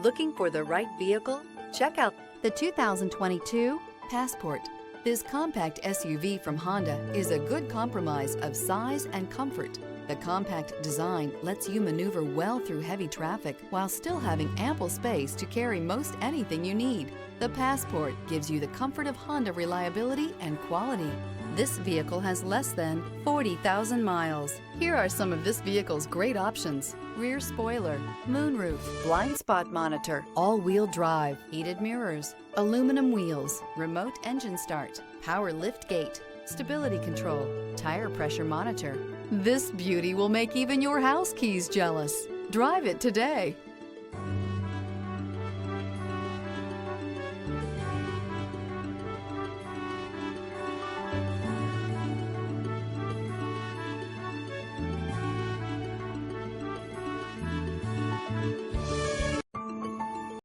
Looking for the right vehicle? Check out the 2022 Passport. This compact SUV from Honda is a good compromise of size and comfort. The compact design lets you maneuver well through heavy traffic while still having ample space to carry most anything you need. The Passport gives you the comfort of Honda reliability and quality. This vehicle has less than 40,000 miles. Here are some of this vehicle's great options: rear spoiler, moonroof, blind spot monitor, all-wheel drive, heated mirrors, aluminum wheels, remote engine start, power lift gate, stability control, tire pressure monitor. This beauty will make even your house keys jealous. Drive it today.